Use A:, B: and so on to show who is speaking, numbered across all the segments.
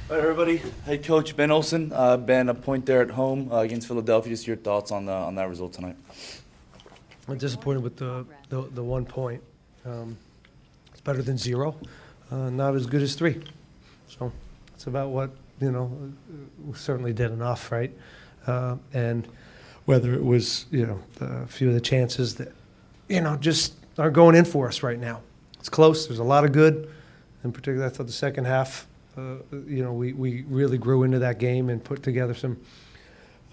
A: All right, everybody. Head coach Ben Olsen. Ben, a point there at home against Philadelphia. Just your thoughts on that result tonight.
B: I'm disappointed with the 1 point. It's better than 0, not as good as 3. So it's about what, we certainly did enough, right? And whether it was, a few of the chances that, just aren't going in for us right now. It's close. There's a lot of good. In particular, I thought the second half, we really grew into that game and put together some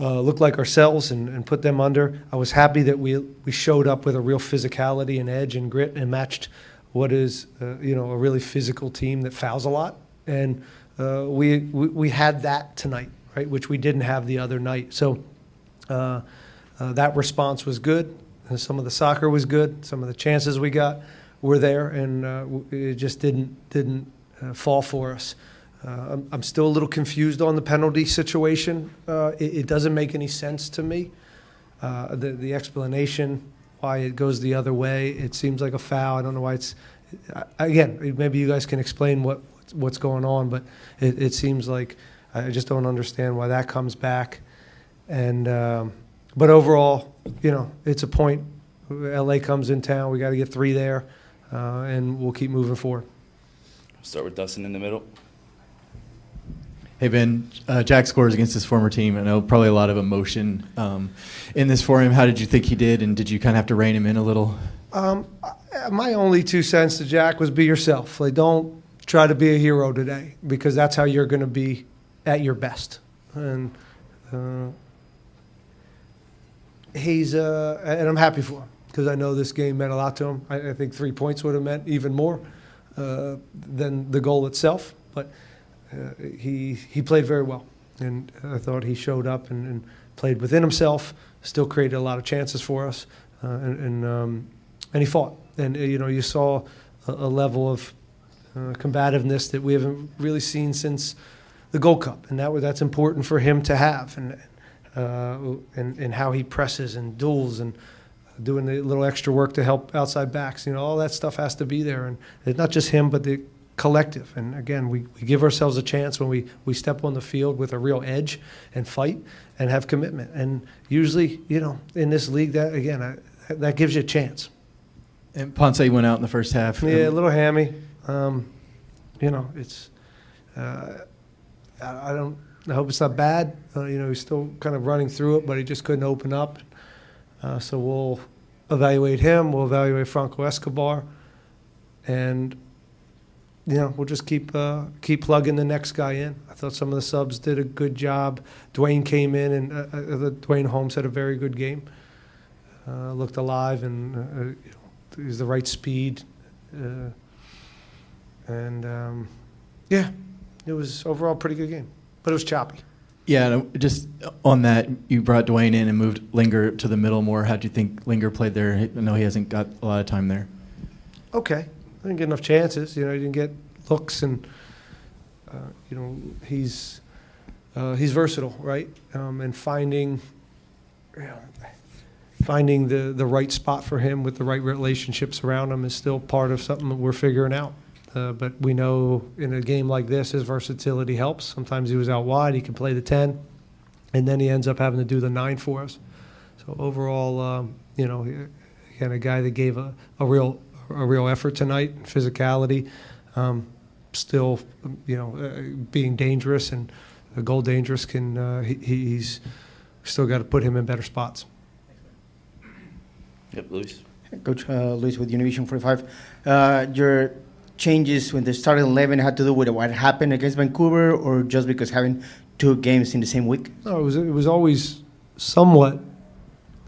B: looked like ourselves and put them under. I was happy that we showed up with a real physicality and edge and grit and matched what is a really physical team that fouls a lot. And we had that tonight, right, which we didn't have the other night. So that response was good. Some of the soccer was good. Some of the chances we got were there, and it just didn't fall for us. I'm still a little confused on the penalty situation. It doesn't make any sense to me. The explanation why it goes the other way, it seems like a foul. I don't know why it's – again, maybe you guys can explain what's going on, but it seems like I just don't understand why that comes back. And but overall, it's a point. LA comes in town. We got to get 3 there, and we'll keep moving forward.
A: Start with Dustin in the middle.
C: Hey, Ben, Jack scores against his former team. I know probably a lot of emotion in this for him. How did you think he did, and did you kind of have to rein him in a little?
B: My only 2 cents to Jack was be yourself. Like, don't try to be a hero today, because that's how you're going to be at your best. And and I'm happy for him, because I know this game meant a lot to him. I think 3 points would have meant even more than the goal itself. But he played very well, and I thought he showed up and played within himself, still created a lot of chances for us, and he fought. And you saw a level of combativeness that we haven't really seen since the Gold Cup, and that's important for him to have, and how he presses and duels and doing the little extra work to help outside backs. All that stuff has to be there, and it's not just him, but the collective. And again, we give ourselves a chance when we step on the field with a real edge and fight and have commitment. And usually, in this league, that gives you a chance.
C: And Ponce went out in the first half.
B: Yeah, a little hammy. It's I hope it's not bad. He's still kind of running through it, but he just couldn't open up. So we'll evaluate him. We'll evaluate Franco Escobar, and we'll just keep plugging the next guy in. I thought some of the subs did a good job. Dwayne came in, and Dwayne Holmes had a very good game. Looked alive, and he's the right speed. It was overall a pretty good game, but it was choppy.
C: Yeah, just on that, you brought Dwayne in and moved Linger to the middle more. How do you think Linger played there? I know he hasn't got a lot of time there.
B: Okay. I didn't get enough chances. He didn't get looks, and he's versatile, right? And finding the right spot for him with the right relationships around him is still part of something that we're figuring out. But we know in a game like this, his versatility helps. Sometimes he was out wide; he can play the 10, and then he ends up having to do the 9 for us. So overall, again, a guy that gave a real effort tonight, physicality, still, being dangerous and goal dangerous. He's still got to put him in better spots.
A: Yep, Luis.
D: Coach Luis with Univision 45. Your changes when the starting 11 had to do with what happened against Vancouver, or just because having 2 games in the same week?
B: No, it was always somewhat,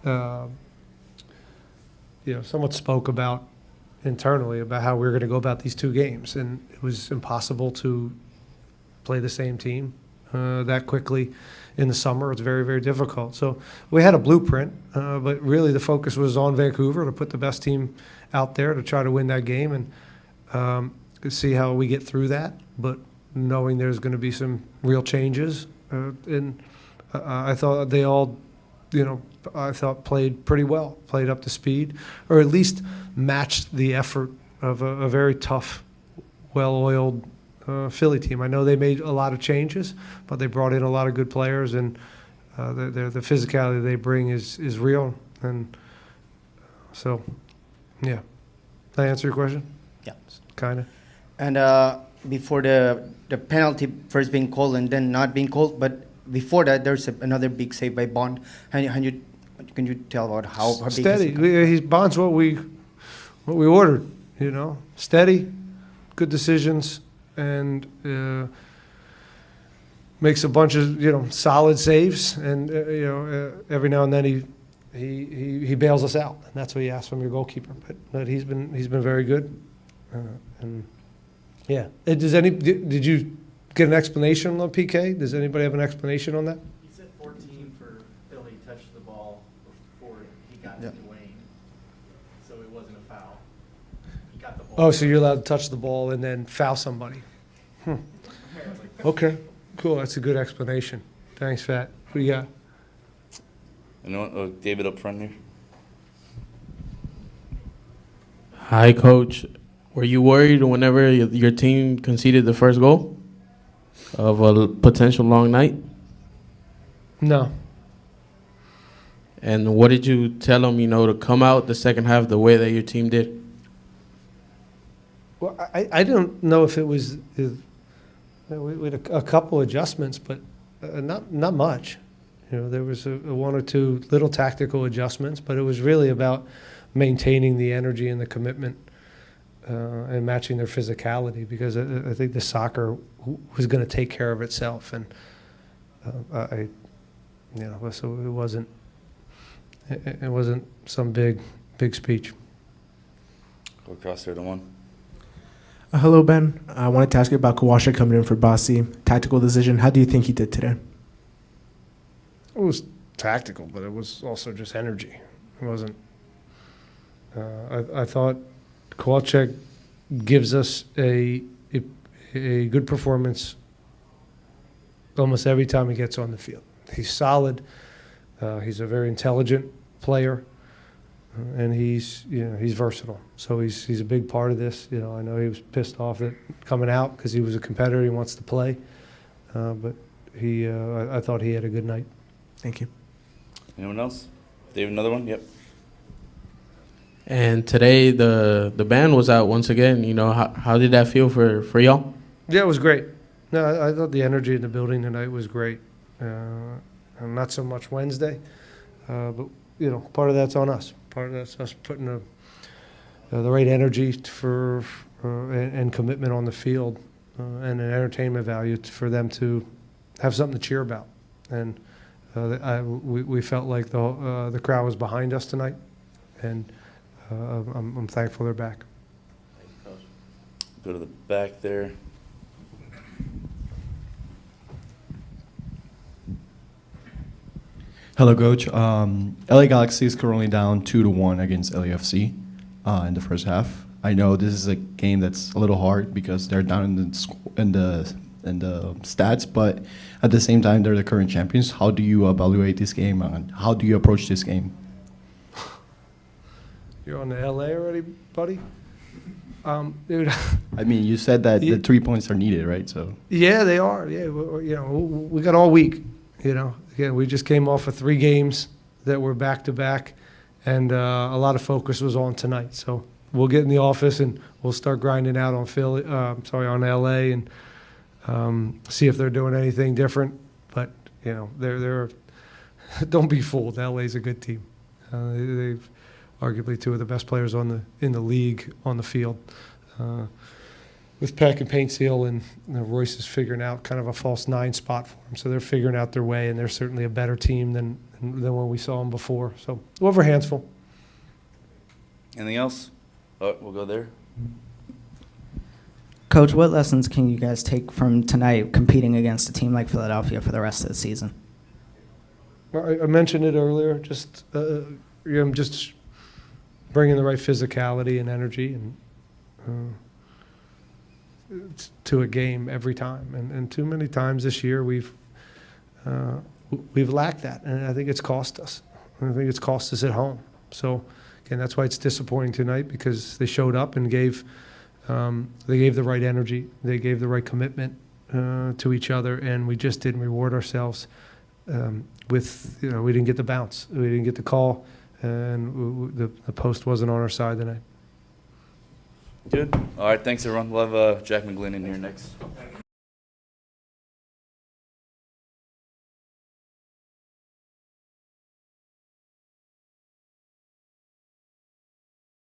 B: somewhat spoke about internally about how we were going to go about these 2 games, and it was impossible to play the same team that quickly in the summer. It's very, very difficult. So we had a blueprint, but really the focus was on Vancouver to put the best team out there to try to win that game, and see how we get through that, but knowing there's going to be some real changes. And I thought they all, played pretty well, played up to speed, or at least matched the effort of a very tough, well-oiled Philly team. I know they made a lot of changes, but they brought in a lot of good players, and the physicality they bring is real. And so, yeah. Did I answer your question?
D: Yeah.
B: Kind of.
D: And before the penalty first being called and then not being called, but before that, there's another big save by Bond. Can you tell about how big?
B: Steady. He's Bond's what we ordered. You know, steady, good decisions, and makes a bunch of solid saves. And every now and then he bails us out, and that's what you ask from your goalkeeper. But he's been very good. And yeah, did you get an explanation on PK? Does anybody have an explanation on that?
C: He said 14 for Philly touched the ball before he got
D: Yeah.
C: to Wayne, so it wasn't a foul. He got the ball.
B: Oh, so you're allowed to touch the ball and then foul somebody. Okay, cool. That's a good explanation. Thanks, Fat. Who you got?
A: David up front here.
E: Hi, Coach. Were you worried whenever your team conceded the first goal of a potential long night?
B: No.
E: And what did you tell them, to come out the second half the way that your team did?
B: Well, I don't know if it was we had a couple adjustments, but not much. There was a one or two little tactical adjustments, but it was really about maintaining the energy and the commitment and matching their physicality, because I think the soccer was going to take care of itself, and so it wasn't some big speech.
A: Go across there to one.
F: Hello, Ben. I wanted to ask you about Kawasha coming in for Bassi. Tactical decision. How do you think he did today?
B: It was tactical, but it was also just energy. It wasn't. I thought Kowalczyk gives us a good performance almost every time he gets on the field. He's solid. He's a very intelligent player, and he's versatile. So he's a big part of this. I know he was pissed off at coming out because he was a competitor. He wants to play, but I thought he had a good night.
F: Thank you.
A: Anyone else? David, another one? Yep.
E: And today the band was out once again. How did that feel for y'all?
B: Yeah, it was great. No, I thought the energy in the building tonight was great. Not so much Wednesday, but part of that's on us. Part of that's us putting the right energy and commitment on the field, and an entertainment value for them to have something to cheer about. And we felt like the crowd was behind us tonight, and I'm thankful they're back.
A: Go to the back there.
G: Hello, Coach. LA Galaxy is currently down 2-1 against LAFC in the first half. I know this is a game that's a little hard because they're down in the stats, but at the same time, they're the current champions. How do you evaluate this game, and how do you approach this game?
B: You're on the LA already, buddy? Dude.
G: I mean, you said that the 3 points are needed, right? So
B: Yeah, they are. Yeah, we got all week. Again, we just came off of 3 games that were back to back, and a lot of focus was on tonight. So we'll get in the office and we'll start grinding out on LA, and see if they're doing anything different. But they're don't be fooled. LA's a good team. They've arguably 2 of the best players in the league on the field. With Peck and Paint Seal, and Royce is figuring out kind of a false 9 spot for them. So they're figuring out their way, and they're certainly a better team than when we saw them before. So we'll have our hands full.
A: Anything else? Oh, we'll go there.
H: Coach, what lessons can you guys take from tonight competing against a team like Philadelphia for the rest of the season?
B: Well, I mentioned it earlier, just bringing the right physicality and energy and to a game every time. And too many times this year we've lacked that, and I think it's cost us. I think it's cost us at home. So, again, that's why it's disappointing tonight, because they showed up and gave They gave the right energy. They gave the right commitment to each other, and we just didn't reward ourselves with, we didn't get the bounce. We didn't get the call, and the post wasn't on our side tonight.
A: Good. All right, thanks, everyone. We'll have Jack McGlynn in here next.